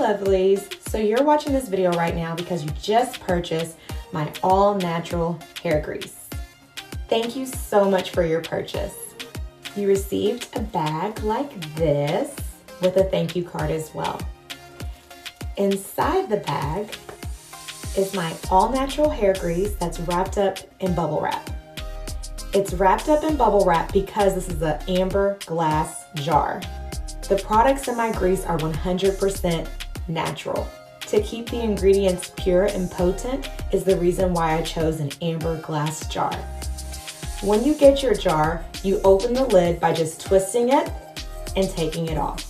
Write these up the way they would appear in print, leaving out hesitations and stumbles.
lovelies. So you're watching this video right now because you just purchased my all-natural hair grease. Thank you so much for your purchase. You received a bag like this with a thank you card as well. Inside the bag is my all-natural hair grease that's wrapped up in bubble wrap. It's wrapped up in bubble wrap because this is an amber glass jar. The products in my grease are 100% natural. To keep the ingredients pure and potent is the reason why I chose an amber glass jar. When you get your jar, you open the lid by just twisting it and taking it off.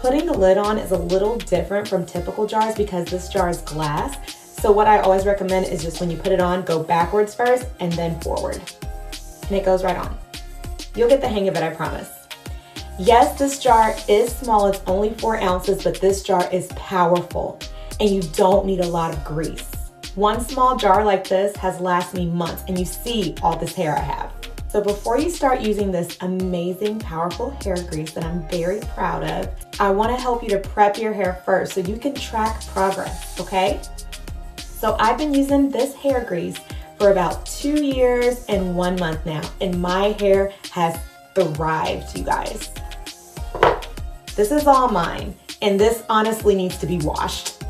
Putting the lid on is a little different from typical jars because this jar is glass. So what I always recommend is just when you put it on, go backwards first and then forward. And it goes right on. You'll get the hang of it, I promise. Yes, this jar is small, it's only 4 ounces, but this jar is powerful and you don't need a lot of grease. One small jar like this has lasted me months and you see all this hair I have. So before you start using this amazing, powerful hair grease that I'm very proud of, I wanna help you to prep your hair first so you can track progress, okay? So I've been using this hair grease for about 2 years and 1 month now, and my hair has thrived, you guys. This is all mine, and this honestly needs to be washed.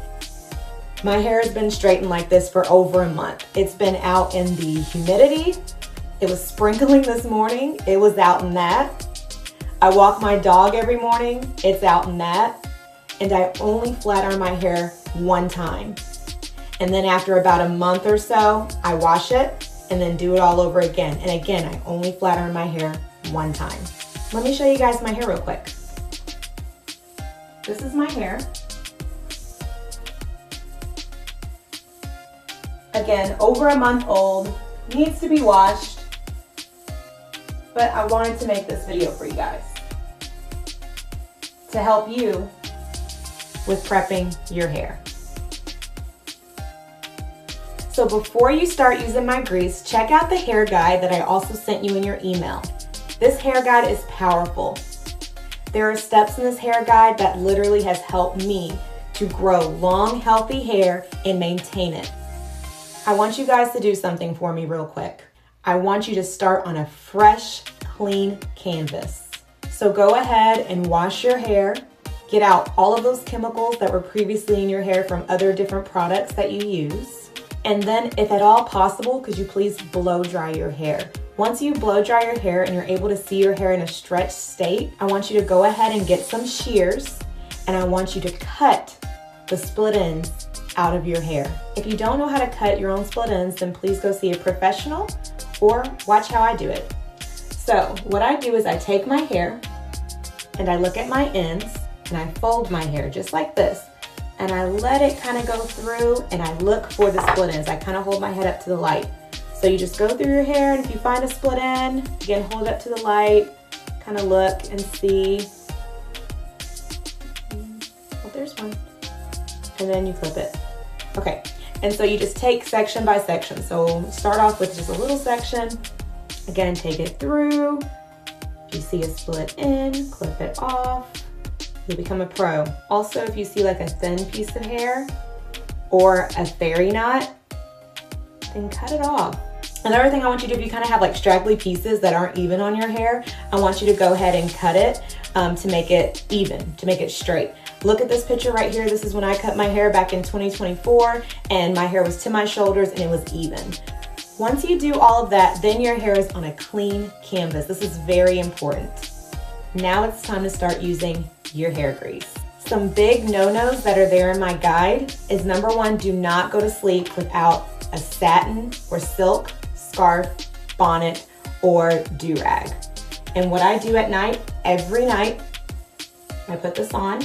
My hair has been straightened like this for over a month. It's been out in the humidity. It was sprinkling this morning. It was out in that. I walk my dog every morning. It's out in that. And I only flat iron my hair 1 time. And then after about a month or so, I wash it and then do it all over again. And again, I only flat iron my hair 1 time. Let me show you guys my hair real quick. This is my hair. Again, over a month old, needs to be washed, but I wanted to make this video for you guys to help you with prepping your hair. So before you start using my grease, check out the hair guide that I also sent you in your email. This hair guide is powerful. There are steps in this hair guide that literally has helped me to grow long, healthy hair and maintain it. I want you guys to do something for me real quick. I want you to start on a fresh, clean canvas. So go ahead and wash your hair. Get out all of those chemicals that were previously in your hair from other different products that you use. And then, if at all possible, could you please blow dry your hair? Once you blow dry your hair and you're able to see your hair in a stretched state, I want you to go ahead and get some shears and I want you to cut the split ends out of your hair. If you don't know how to cut your own split ends, then please go see a professional or watch how I do it. So what I do is I take my hair and I look at my ends and I fold my hair just like this. And I let it kind of go through and I look for the split ends. I kind of hold my head up to the light. So you just go through your hair and if you find a split end, again, hold it up to the light, kind of look and see. Oh, there's one. And then you clip it. Okay, and so you just take section by section. So start off with just a little section. Again, take it through. If you see a split end, clip it off. You'll become a pro. Also, if you see like a thin piece of hair or a fairy knot, then cut it off. Another thing I want you to do, if you kind of have like straggly pieces that aren't even on your hair, I want you to go ahead and cut it to make it even, to make it straight. Look at this picture right here. This is when I cut my hair back in 2024 and my hair was to my shoulders and it was even. Once you do all of that, then your hair is on a clean canvas. This is very important. Now it's time to start using your hair grease. Some big no-nos that are there in my guide is number 1, do not go to sleep without a satin or silk scarf, bonnet, or do-rag. And what I do at night, every night, I put this on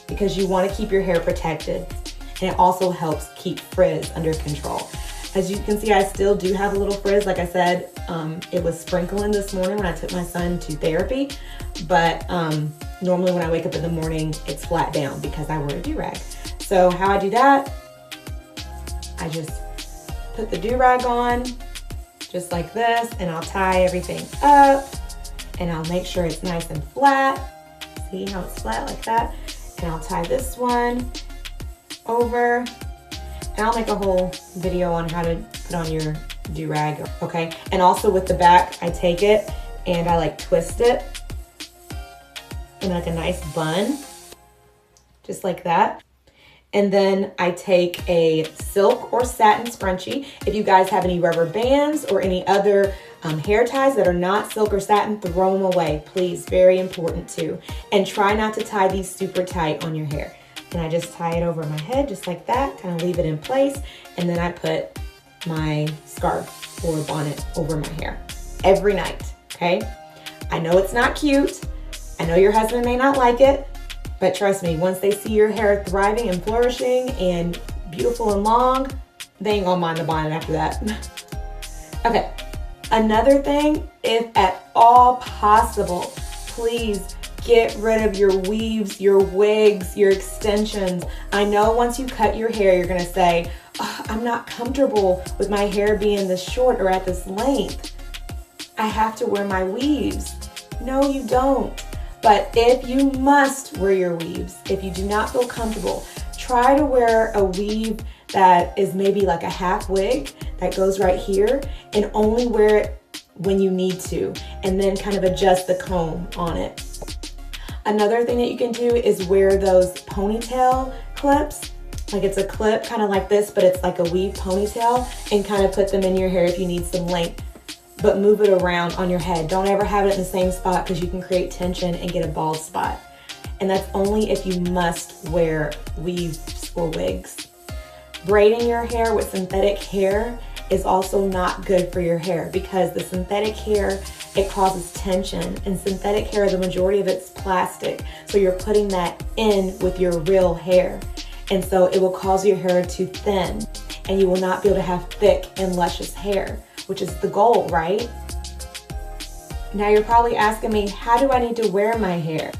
because you want to keep your hair protected. And it also helps keep frizz under control. As you can see, I still do have a little frizz. Like I said, it was sprinkling this morning when I took my son to therapy. But normally when I wake up in the morning, it's flat down because I wear a do-rag. So how I do that, I just put the do-rag on just like this, and I'll tie everything up and I'll make sure it's nice and flat. See how it's flat like that? And I'll tie this one over, and I'll make a whole video on how to put on your do-rag, okay? And also with the back, I take it and I like twist it in like a nice bun, just like that. And then I take a silk or satin scrunchie. If you guys have any rubber bands or any other hair ties that are not silk or satin, throw them away, please. Very important too. And try not to tie these super tight on your hair. And I just tie it over my head just like that, kind of leave it in place. And then I put my scarf or bonnet over my hair every night, okay? I know it's not cute. I know your husband may not like it, but trust me, once they see your hair thriving and flourishing and beautiful and long, they ain't gonna mind the bonnet after that. Okay, another thing, if at all possible, please get rid of your weaves, your wigs, your extensions. I know once you cut your hair, you're gonna say, oh, I'm not comfortable with my hair being this short or at this length. I have to wear my weaves. No, you don't. But if you must wear your weaves, if you do not feel comfortable, try to wear a weave that is maybe like a half wig that goes right here, and only wear it when you need to, and then kind of adjust the comb on it. Another thing that you can do is wear those ponytail clips. Like it's a clip kind of like this, but it's like a weave ponytail, and kind of put them in your hair if you need some length. But move it around on your head. Don't ever have it in the same spot because you can create tension and get a bald spot. And that's only if you must wear weaves or wigs. Braiding your hair with synthetic hair is also not good for your hair, because the synthetic hair, it causes tension, and synthetic hair, the majority of it's plastic. So you're putting that in with your real hair. And so it will cause your hair to thin, and you will not be able to have thick and luscious hair, which is the goal, right? Now you're probably asking me, how do I need to wear my hair?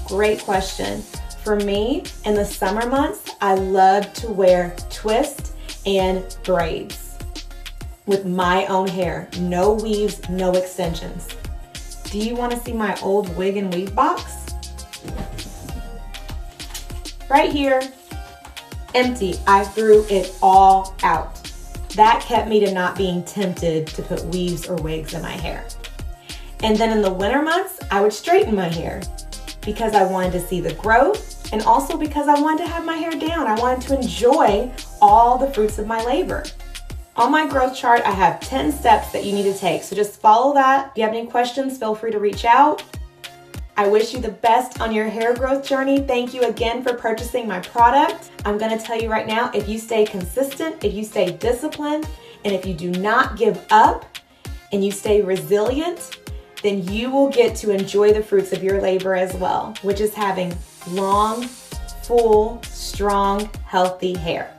Great question. For me, in the summer months, I love to wear twists and braids with my own hair. No weaves, no extensions. Do you want to see my old wig and weave box? Right here, empty. I threw it all out. That kept me to not being tempted to put weaves or wigs in my hair. And then in the winter months, I would straighten my hair because I wanted to see the growth, and also because I wanted to have my hair down. I wanted to enjoy all the fruits of my labor. On my growth chart, I have 10 steps that you need to take. So just follow that. If you have any questions, feel free to reach out. I wish you the best on your hair growth journey. Thank you again for purchasing my product. I'm gonna tell you right now, if you stay consistent, if you stay disciplined, and if you do not give up, and you stay resilient, then you will get to enjoy the fruits of your labor as well, which is having long, full, strong, healthy hair.